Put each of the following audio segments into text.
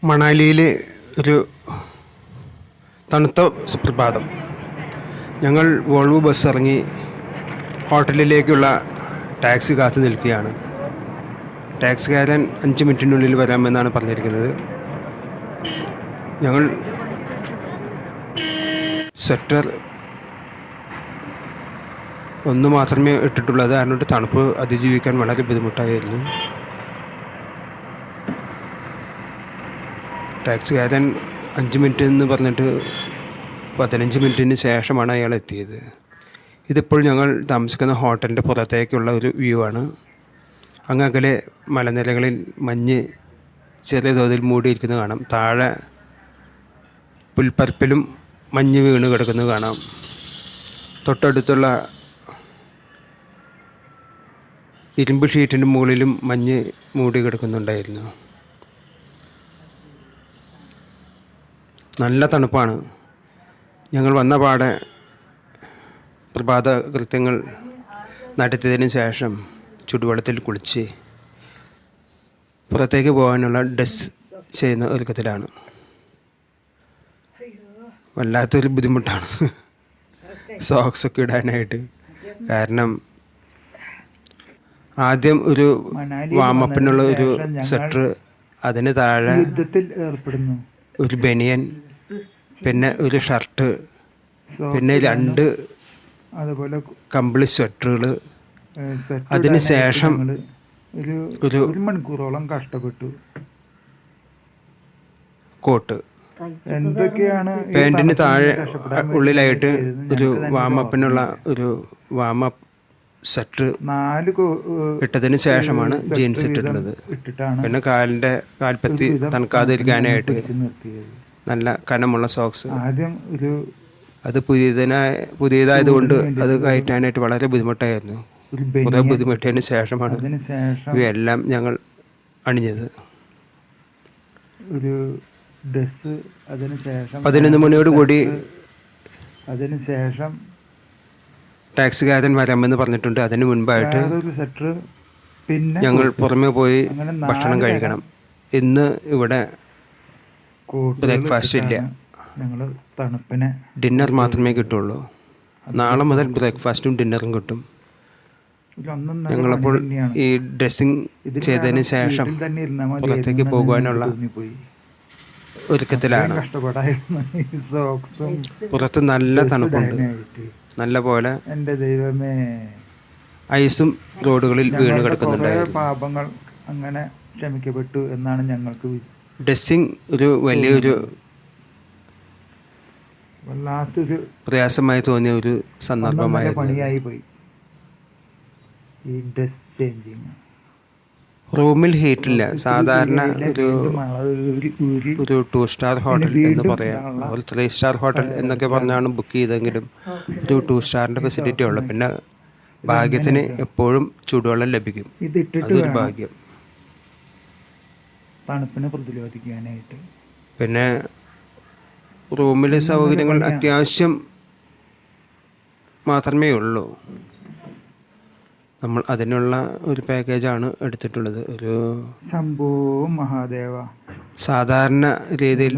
മണാലിയിലെ ഒരു തണുത്ത സുപ്രഭാതം. ഞങ്ങൾ വോൾവോ ബസ് ഇറങ്ങി ഹോട്ടലിലേക്കുള്ള ടാക്സി കാത്തു നിൽക്കുകയാണ്. ടാക്സിക്കാരൻ 5 മിനിറ്റിനുള്ളിൽ വരാമെന്നാണ് പറഞ്ഞിരിക്കുന്നത്. ഞങ്ങൾ സ്വെറ്റർ ഒന്ന് മാത്രമേ ഇട്ടിട്ടുള്ളത്, കാരണം തണുപ്പ് അതിജീവിക്കാൻ വളരെ ബുദ്ധിമുട്ടായിരുന്നു. ടാക്സിക്കാരൻ 5 മിനിറ്റ് എന്ന് പറഞ്ഞിട്ട് 15 മിനിറ്റിന് ശേഷമാണ് അയാൾ എത്തിയത്. ഇതിപ്പോൾ ഞങ്ങൾ താമസിക്കുന്ന ഹോട്ടലിൻ്റെ പുറത്തേക്കുള്ള ഒരു വ്യൂ ആണ്. അങ്ങകലെ മലനിരകളിൽ മഞ്ഞ് ചെറിയ തോതിൽ മൂടിയിരിക്കുന്നത് കാണാം. താഴെ പുൽപ്പരപ്പിലും മഞ്ഞ് വീണ് കിടക്കുന്നത് കാണാം. തൊട്ടടുത്തുള്ള ഇരുമ്പ് ഷീറ്റിൻ്റെ മുകളിലും മഞ്ഞ് മൂടി കിടക്കുന്നുണ്ടായിരുന്നു. നല്ല തണുപ്പാണ്. ഞങ്ങൾ വന്ന പാടെ പ്രഭാത കൃത്യങ്ങൾ നടത്തിയതിന് ശേഷം ചുടുവെള്ളത്തിൽ കുളിച്ച് പുറത്തേക്ക് പോകാനുള്ള ഡ്രസ് ചെയ്യുന്ന ഒരുക്കത്തിലാണ്. വല്ലാത്തൊരു ബുദ്ധിമുട്ടാണ് സോക്സൊക്കെ ഇടാനായിട്ട്. കാരണം ആദ്യം ഒരു വാമപ്പിനുള്ള ഒരു സ്വെറ്റർ, അതിന് താഴെ ഒരു ബനിയൻ, പിന്നെ ഒരു ഷർട്ട്, പിന്നെ 2 അതുപോലെ കമ്പിളി സ്വെറ്ററുകൾ. അതിന് ശേഷം ഒരു മണിക്കൂറോളം കഷ്ടപ്പെട്ടു. കോട്ട്, എന്തൊക്കെയാണ് പാൻറ്റിന് താഴെ ഉള്ളിലായിട്ട് ഒരു വാമപ്പിനുള്ള ഒരു വാമപ്പ് സ്വെറ്റർ ഇട്ടതിന് ശേഷമാണ് ജീൻസ് ഇട്ടിട്ടുള്ളത്. പിന്നെ കാൽപ്പത്തി തണുക്കാതിരിക്കാനായിട്ട് നല്ല കനമുള്ള സോക്സ്. അത് പുതിയതായതുകൊണ്ട് അത് കയറ്റാനായിട്ട് വളരെ ബുദ്ധിമുട്ടായിരുന്നു. കുറേ ബുദ്ധിമുട്ടിയതിന് ശേഷമാണ് ഇവയെല്ലാം ഞങ്ങൾ അണിഞ്ഞത്. ഒരു ഡ്രസ്സ്, അതിനുശേഷം 11 മണിയോടുകൂടി അതിനുശേഷം ടാക്സിക്കാരൻ വരാമെന്ന് പറഞ്ഞിട്ടുണ്ട്. അതിന് മുൻപായിട്ട് പിന്നെ ഞങ്ങൾ പുറമെ പോയി ഭക്ഷണം കഴിക്കണം. ഇന്ന് ഇവിടെ ബ്രേക്ക്ഫാസ്റ്റ് ഇല്ല, തണുപ്പിനെ ഡിന്നർ മാത്രമേ കിട്ടുള്ളൂ. നാളെ മുതൽ ബ്രേക്ക്ഫാസ്റ്റും ഡിന്നറും കിട്ടും. ഞങ്ങളപ്പോൾ ഈ ഡ്രസ്സിങ് ചെയ്തതിന് ശേഷം പുറത്തേക്ക് പോകുവാനുള്ള ഒരുക്കത്തിലാണ്. പുറത്ത് നല്ല തണുപ്പുണ്ട്. നല്ല പോലെ എൻ്റെ ദൈവമേ, ഐസും റോഡുകളിൽ വീണ് കിടക്കുന്നുണ്ടായിരുന്നു. പാപങ്ങൾ അങ്ങനെ ക്ഷമിക്കപ്പെട്ടു എന്നാണ് ഞങ്ങൾക്ക് ഡ്രസ്സിങ് ഒരു വലിയൊരു വല്ലാത്തൊരു പ്രയാസമായി തോന്നിയ ഒരു സന്ദർഭമായിരുന്നു. പണിയായി പോയി ഈ ഡ്രസ് ചേഞ്ചിങ്. റൂമിൽ ഹീറ്റില്ല. സാധാരണ ഒരു 2 സ്റ്റാർ ഹോട്ടൽ എന്ന് പറയാം, ഒരു 3 സ്റ്റാർ ഹോട്ടൽ എന്നൊക്കെ പറഞ്ഞാണ് ബുക്ക് ചെയ്തെങ്കിലും ഒരു 2 സ്റ്റാറിൻ്റെ ഫെസിലിറ്റി ഉള്ളു. പിന്നെ ഭാഗ്യത്തിന് എപ്പോഴും ചൂടുവെള്ളം ലഭിക്കും. അതൊരു ഭാഗ്യം. തണുപ്പിനെ പ്രതിരോധിക്കാനായിട്ട് പിന്നെ റൂമിലെ സൗകര്യങ്ങൾ അത്യാവശ്യം മാത്രമേ ഉള്ളൂ. നമ്മൾ അതിനുള്ള ഒരു പാക്കേജാണ് എടുത്തിട്ടുള്ളത്. ഒരു സംഭവം മഹാദേവ. സാധാരണ രീതിയിൽ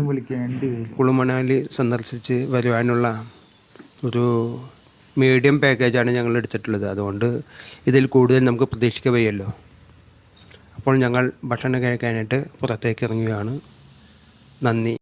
കുളു മണാലി സന്ദർശിച്ച് വരുവാനുള്ള ഒരു മീഡിയം പാക്കേജാണ് ഞങ്ങൾ എടുത്തിട്ടുള്ളത്. അതുകൊണ്ട് ഇതിൽ കൂടുതൽ നമുക്ക് പ്രതീക്ഷിക്കാൻ വയ്യല്ലോ. അപ്പോൾ ഞങ്ങൾ ഭക്ഷണം കഴിക്കാനായിട്ട് പുറത്തേക്ക് ഇറങ്ങുകയാണ്. നന്ദി.